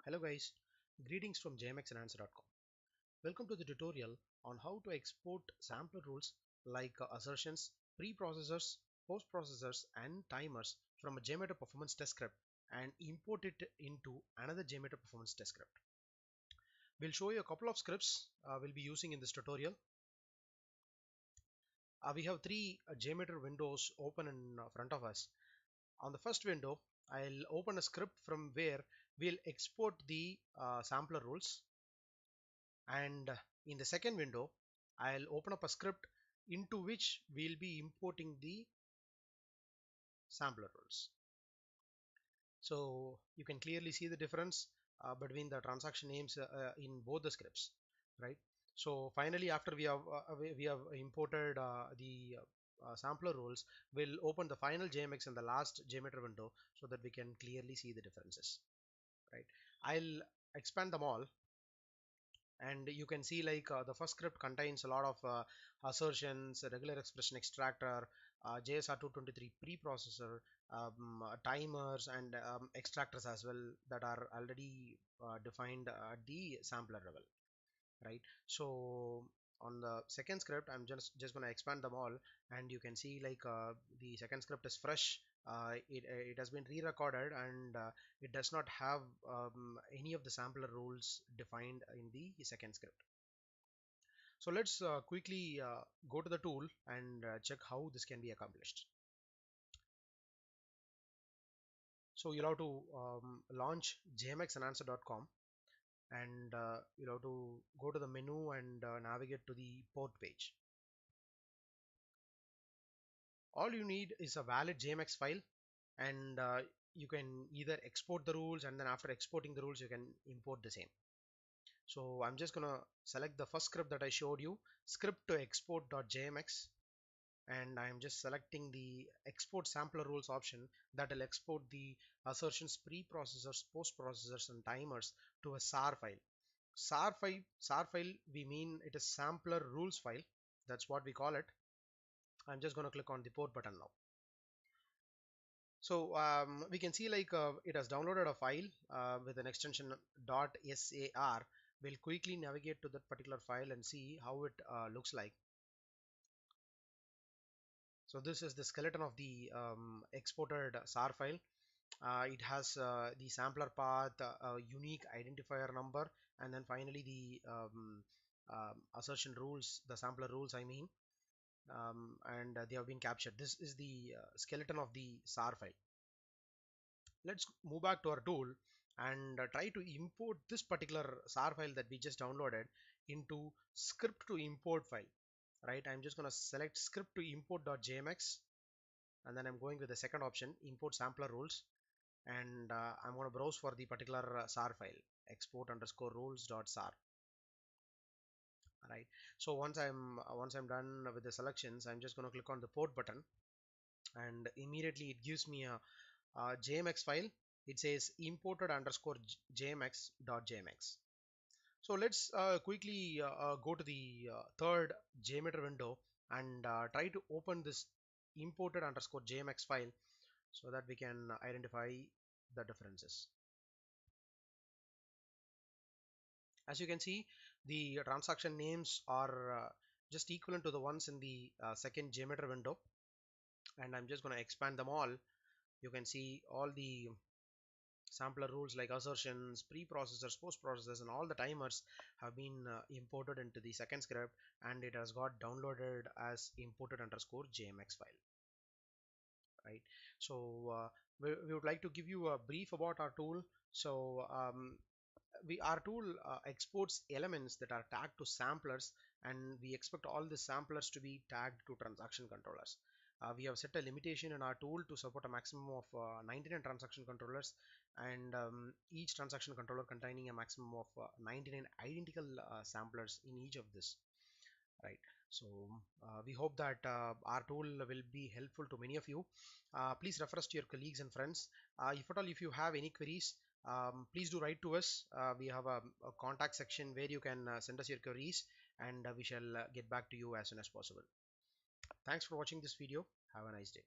Hello guys, greetings from jmexenhancer.com. Welcome to the tutorial on how to export sampler rules like assertions, preprocessors, postprocessors and timers from a JMeter performance test script and import it into another JMeter performance test script. We'll show you a couple of scripts we'll be using in this tutorial. We have three JMeter windows open in front of us. On the first window, I'll open a script from where we'll export the sampler rules, and in the second window I'll open up a script into which we'll be importing the sampler rules. So you can clearly see the difference between the transaction names in both the scripts, right? So finally, after we have imported the sampler rules, we'll open the final JMX in the last JMeter window so that we can clearly see the differences, right? I'll expand them all, and you can see like the first script contains a lot of assertions, a regular expression extractor, JSR223 preprocessor, timers and extractors as well that are already defined at the sampler level, right? So on the second script I'm just going to expand them all, and you can see like the second script is fresh. It has been re-recorded, and it does not have any of the sampler rules defined in the second script. So let's quickly go to the tool and check how this can be accomplished. So you'll have to launch jmexenhancer.com, and you'll have to go to the menu and navigate to the port page. All you need is a valid JMX file, and you can either export the rules, and then after exporting the rules you can import the same. So I'm just gonna select the first script that I showed you, script to export.jmx, and I'm just selecting the export sampler rules option that will export the assertions, preprocessors, postprocessors and timers to a SAR file. SAR file, we mean it is sampler rules file. That's what we call it. I'm just going to click on the port button now. So we can see like it has downloaded a file with an extension .sar. We'll quickly navigate to that particular file and see how it looks like. So this is the skeleton of the exported SAR file. It has the sampler path, unique identifier number, and then finally the assertion rules, the sampler rules I mean, and they have been captured. This is the skeleton of the SAR file. Let's move back to our tool and try to import this particular SAR file that we just downloaded into script to import file, right? I'm just going to select script to import.jmx, and then I'm going with the second option, import sampler rules, and I'm going to browse for the particular SAR file, export underscore rules.sar. Right. So once I'm done with the selections, I'm just going to click on the port button, and immediately it gives me a JMX file. It says imported underscore jmx.jmx. So let's quickly go to the third JMeter window and try to open this imported underscore jmx file so that we can identify the differences. As you can see, the transaction names are just equivalent to the ones in the second JMeter window, and I'm just going to expand them all. You can see all the sampler rules like assertions, preprocessors, postprocessors, and all the timers have been imported into the second script, and it has got downloaded as imported underscore JMX file. Right. So we would like to give you a brief about our tool. So our tool exports elements that are tagged to samplers, and we expect all the samplers to be tagged to transaction controllers. We have set a limitation in our tool to support a maximum of 99 transaction controllers, and each transaction controller containing a maximum of 99 identical samplers in each of this, right? So we hope that our tool will be helpful to many of you. Please refer us to your colleagues and friends. If at all, if you have any queries, please do write to us. We have a contact section where you can send us your queries, and we shall get back to you as soon as possible. Thanks for watching this video. Have a nice day.